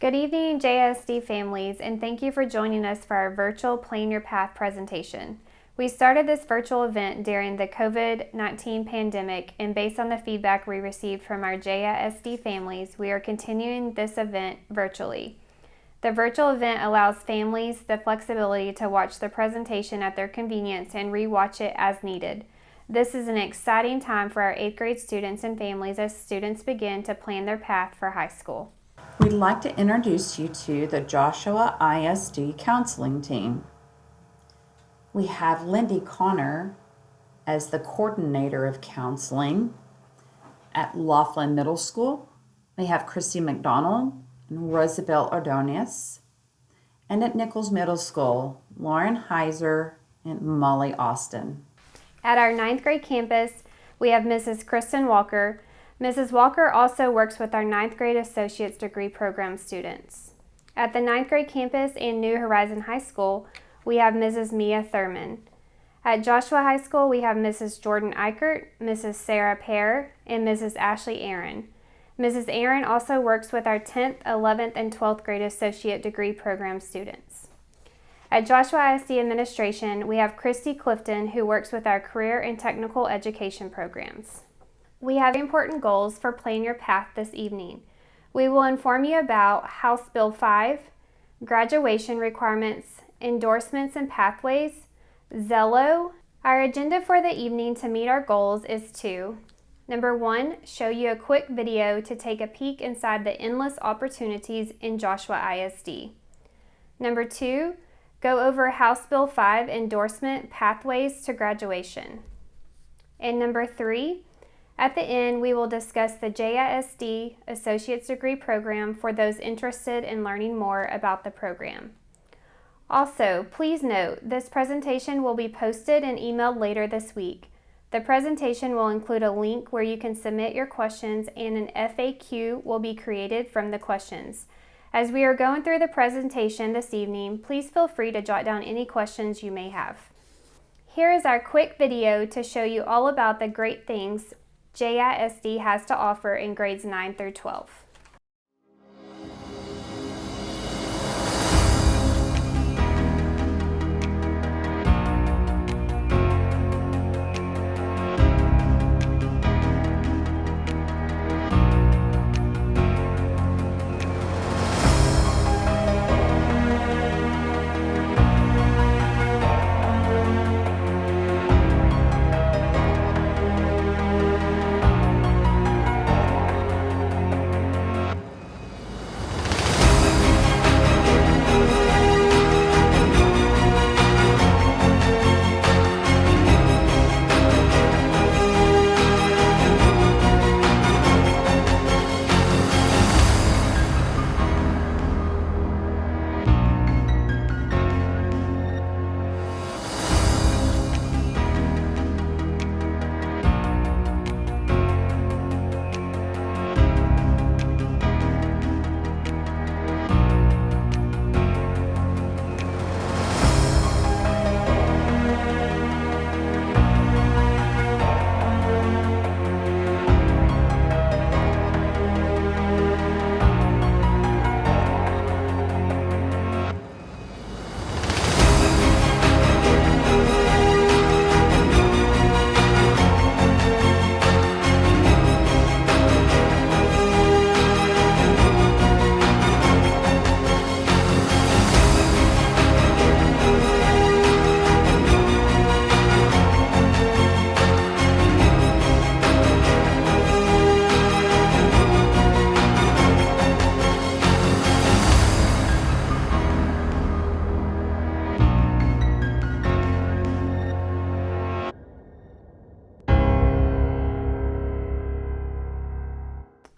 Good evening, JSD families, and thank you for joining us for our virtual Plan Your Path presentation. We started this virtual event during the COVID-19 pandemic, and based on the feedback we received from our JSD families, we are continuing this event virtually. The virtual event allows families the flexibility to watch the presentation at their convenience and re-watch it as needed. This is an exciting time for our 8th grade students and families as students begin to plan their path for high school. We'd like to introduce you to the Joshua ISD counseling team. We have Lindy Connor as the coordinator of counseling at Laughlin Middle School. We have Christy McDonald and Rosabelle Ordonez. And at Nichols Middle School, Lauren Heiser and Molly Austin. At our 9th grade campus, we have Mrs. Kristen Walker. Mrs. Walker also works with our 9th grade Associate's Degree Program students. At the 9th grade campus and New Horizon High School, we have Mrs. Mia Thurman. At Joshua High School, we have Mrs. Jordan Eichert, Mrs. Sarah Pear, and Mrs. Ashley Aaron. Mrs. Aaron also works with our 10th, 11th, and 12th grade Associate Degree Program students. At Joshua ISD Administration, we have Christy Clifton, who works with our Career and Technical Education programs. We have important goals for Plan Your Path this evening. We will inform you about House Bill 5, graduation requirements, endorsements and pathways, Zello. Our agenda for the evening to meet our goals is to: number 1, show you a quick video to take a peek inside the endless opportunities in Joshua ISD. Number 2, go over House Bill 5 endorsement pathways to graduation. And number 3, at the end, we will discuss the JISD Associate's Degree Program for those interested in learning more about the program. Also, please note, this presentation will be posted and emailed later this week. The presentation will include a link where you can submit your questions, and an FAQ will be created from the questions. As we are going through the presentation this evening, please feel free to jot down any questions you may have. Here is our quick video to show you all about the great things JISD has to offer in grades 9 through 12.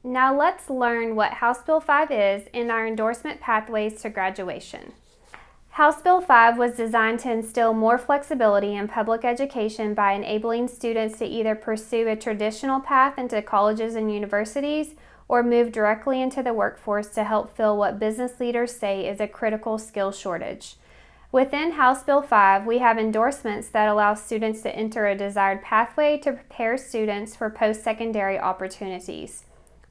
Now let's learn what House Bill 5 is and our endorsement pathways to graduation. House Bill 5 was designed to instill more flexibility in public education by enabling students to either pursue a traditional path into colleges and universities or move directly into the workforce to help fill what business leaders say is a critical skill shortage. Within House Bill 5, we have endorsements that allow students to enter a desired pathway to prepare students for post-secondary opportunities.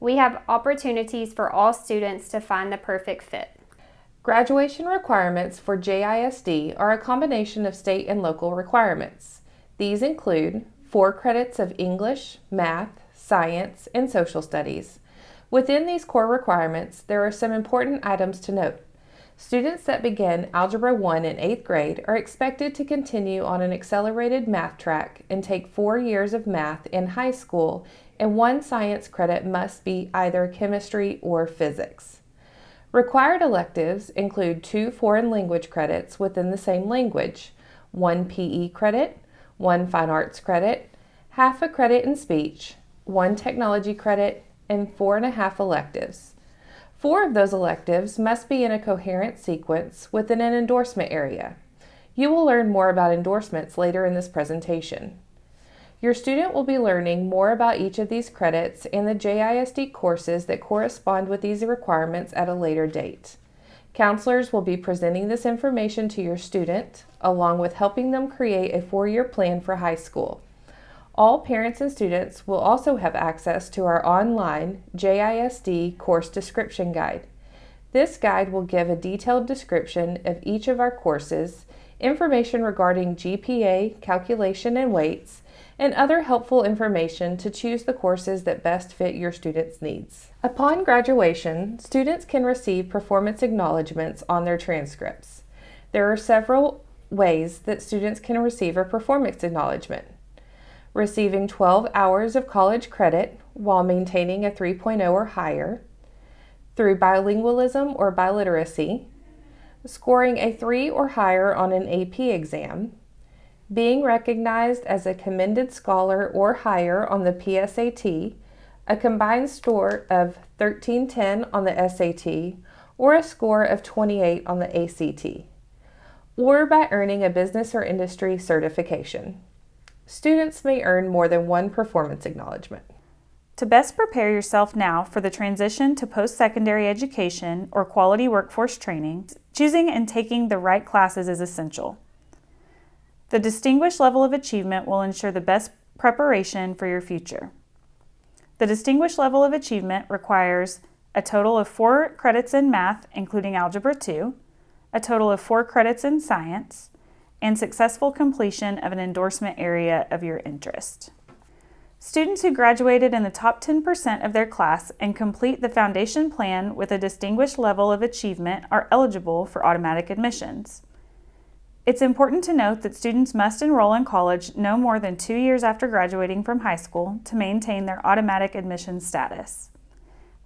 We have opportunities for all students to find the perfect fit. Graduation requirements for JISD are a combination of state and local requirements. These include 4 credits of English, math, science, and social studies. Within these core requirements, there are some important items to note. Students that begin Algebra 1 in 8th grade are expected to continue on an accelerated math track and take 4 years of math in high school, and 1 science credit must be either chemistry or physics. Required electives include 2 foreign language credits within the same language, 1 PE credit, 1 fine arts credit, half a credit in speech, 1 technology credit, and 4.5 electives. 4 of those electives must be in a coherent sequence within an endorsement area. You will learn more about endorsements later in this presentation. Your student will be learning more about each of these credits and the JISD courses that correspond with these requirements at a later date. Counselors will be presenting this information to your student, along with helping them create a 4-year plan for high school. All parents and students will also have access to our online JISD course description guide. This guide will give a detailed description of each of our courses, information regarding GPA, calculation and weights, and other helpful information to choose the courses that best fit your students' needs. Upon graduation, students can receive performance acknowledgments on their transcripts. There are several ways that students can receive a performance acknowledgement. Receiving 12 hours of college credit while maintaining a 3.0 or higher, through bilingualism or biliteracy, scoring a 3 or higher on an AP exam, being recognized as a commended scholar or higher on the PSAT, a combined score of 1310 on the SAT, or a score of 28 on the ACT, or by earning a business or industry certification. Students may earn more than 1 performance acknowledgement. To best prepare yourself now for the transition to post-secondary education or quality workforce training, choosing and taking the right classes is essential. The distinguished level of achievement will ensure the best preparation for your future. The distinguished level of achievement requires a total of 4 credits in math, including Algebra 2, a total of 4 credits in science, and successful completion of an endorsement area of your interest. Students who graduated in the top 10% of their class and complete the foundation plan with a distinguished level of achievement are eligible for automatic admissions. It's important to note that students must enroll in college no more than 2 years after graduating from high school to maintain their automatic admission status.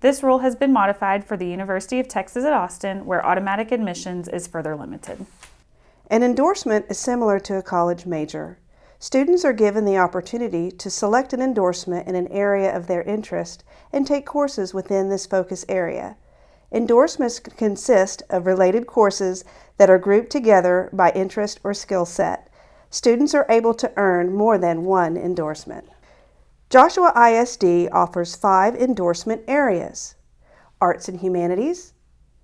This rule has been modified for the University of Texas at Austin, where automatic admissions is further limited. An endorsement is similar to a college major. Students are given the opportunity to select an endorsement in an area of their interest and take courses within this focus area. Endorsements consist of related courses that are grouped together by interest or skill set. Students are able to earn more than 1 endorsement. Joshua ISD offers 5 endorsement areas: Arts and Humanities,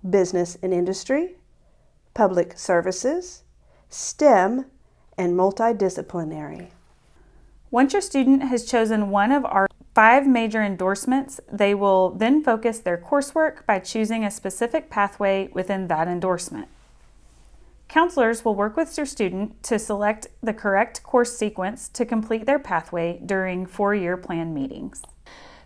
Business and Industry, Public Services, STEM, and multidisciplinary. Once your student has chosen one of our 5 major endorsements, they will then focus their coursework by choosing a specific pathway within that endorsement. Counselors will work with your student to select the correct course sequence to complete their pathway during 4-year plan meetings.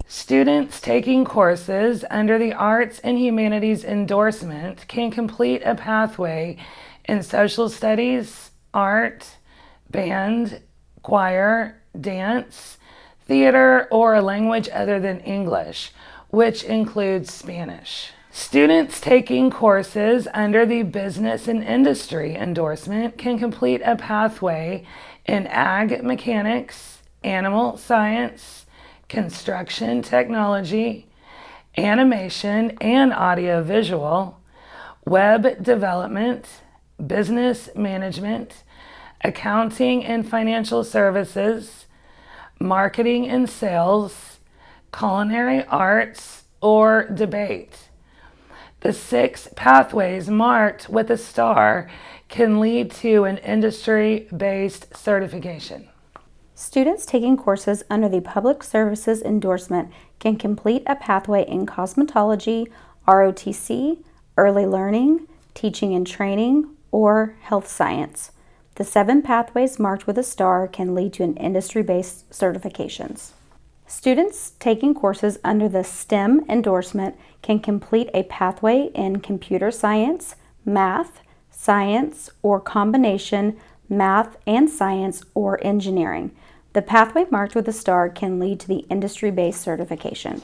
Students taking courses under the Arts and Humanities endorsement can complete a pathway in social studies, art, band, choir, dance, theater, or a language other than English, which includes Spanish. Students taking courses under the Business and Industry endorsement can complete a pathway in ag mechanics, animal science, construction technology, animation and audiovisual, web development, business management, accounting and financial services, marketing and sales, culinary arts, or debate. The 6 pathways marked with a star can lead to an industry-based certification. Students taking courses under the Public Services Endorsement can complete a pathway in cosmetology, ROTC, early learning, teaching and training, or health science. The 7 pathways marked with a star can lead to an industry-based certifications. Students taking courses under the STEM endorsement can complete a pathway in computer science, math, science, or combination math and science or engineering. The pathway marked with a star can lead to the industry-based certification.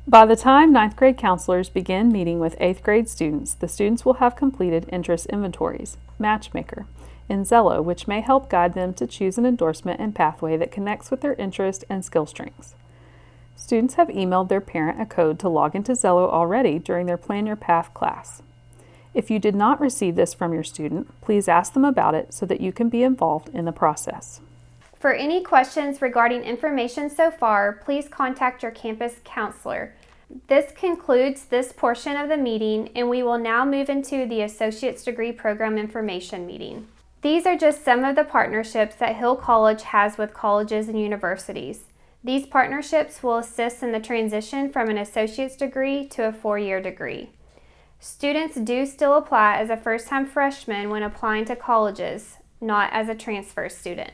By the time 9th grade counselors begin meeting with 8th grade students, the students will have completed interest inventories, Matchmaker, and Zello, which may help guide them to choose an endorsement and pathway that connects with their interest and skill strengths. Students have emailed their parent a code to log into Zello already during their Plan Your Path class. If you did not receive this from your student, please ask them about it so that you can be involved in the process. For any questions regarding information so far, please contact your campus counselor. This concludes this portion of the meeting, and we will now move into the Associate's Degree Program Information meeting. These are just some of the partnerships that Hill College has with colleges and universities. These partnerships will assist in the transition from an associate's degree to a 4-year degree. Students do still apply as a first-time freshman when applying to colleges, not as a transfer student.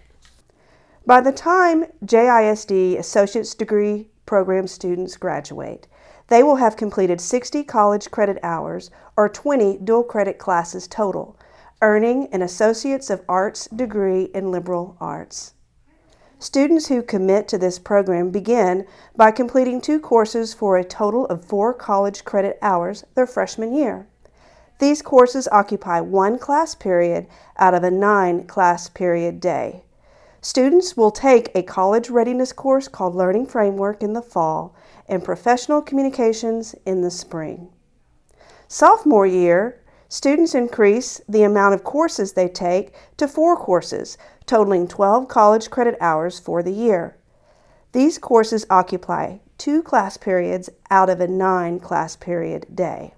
By the time JISD Associate's Degree Program students graduate, they will have completed 60 college credit hours or 20 dual credit classes total, earning an Associates of Arts degree in liberal arts. Students who commit to this program begin by completing 2 courses for a total of 4 college credit hours their freshman year. These courses occupy 1 class period out of a 9 class period day. Students will take a college readiness course called Learning Framework in the fall and Professional Communications in the spring. Sophomore year, students increase the amount of courses they take to 4 courses, totaling 12 college credit hours for the year. These courses occupy 2 class periods out of a 9 class period day.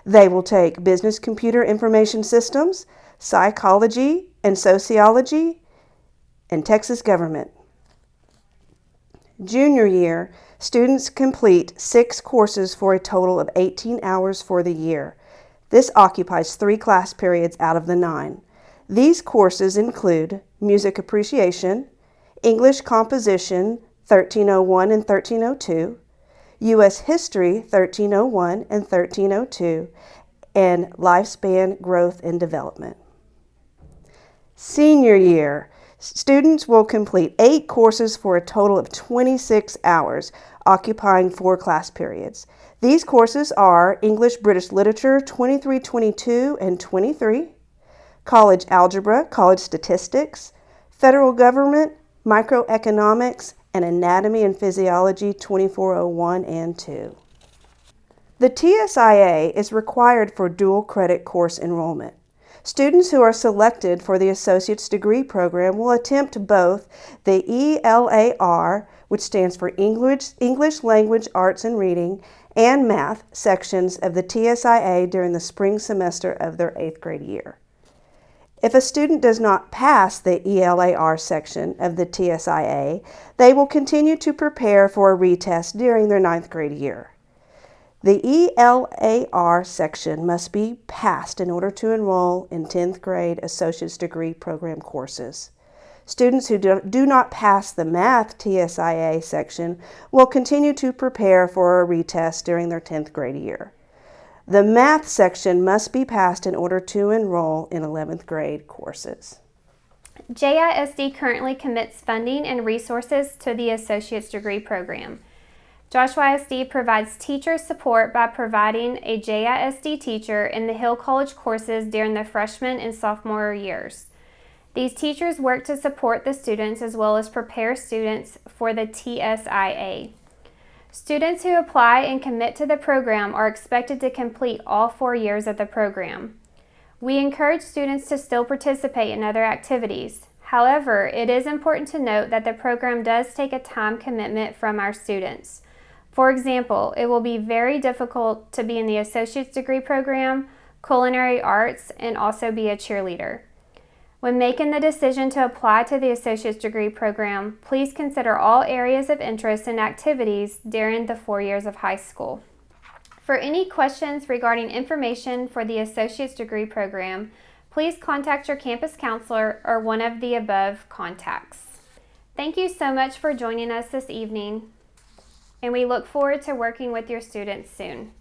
They will take Business Computer Information Systems, Psychology and Sociology, and Texas Government. Junior year, students complete 6 courses for a total of 18 hours for the year. This occupies 3 class periods out of the 9. These courses include Music Appreciation, English Composition 1301 and 1302, U.S. History 1301 and 1302, and Lifespan Growth and Development. Senior year, students will complete 8 courses for a total of 26 hours, occupying 4 class periods. These courses are English British Literature 2322 and 23, College Algebra, College Statistics, Federal Government, Microeconomics, and Anatomy and Physiology 2401 and 2. The TSIA is required for dual credit course enrollment. Students who are selected for the Associate's Degree Program will attempt both the ELAR, which stands for English Language Arts and Reading, and Math sections of the TSIA during the spring semester of their 8th grade year. If a student does not pass the ELAR section of the TSIA, they will continue to prepare for a retest during their 9th grade year. The ELAR section must be passed in order to enroll in 10th grade Associate's Degree Program courses. Students who do not pass the Math TSIA section will continue to prepare for a retest during their 10th grade year. The Math section must be passed in order to enroll in 11th grade courses. JISD currently commits funding and resources to the Associate's Degree Program. Joshua ISD provides teacher support by providing a JISD teacher in the Hill College courses during the freshman and sophomore years. These teachers work to support the students as well as prepare students for the TSIA. Students who apply and commit to the program are expected to complete all 4 years of the program. We encourage students to still participate in other activities. However, it is important to note that the program does take a time commitment from our students. For example, it will be very difficult to be in the Associate's Degree Program, Culinary Arts, and also be a cheerleader. When making the decision to apply to the associate's degree program, please consider all areas of interest and activities during the 4 years of high school. For any questions regarding information for the associate's degree program, please contact your campus counselor or one of the above contacts. Thank you so much for joining us this evening, and we look forward to working with your students soon.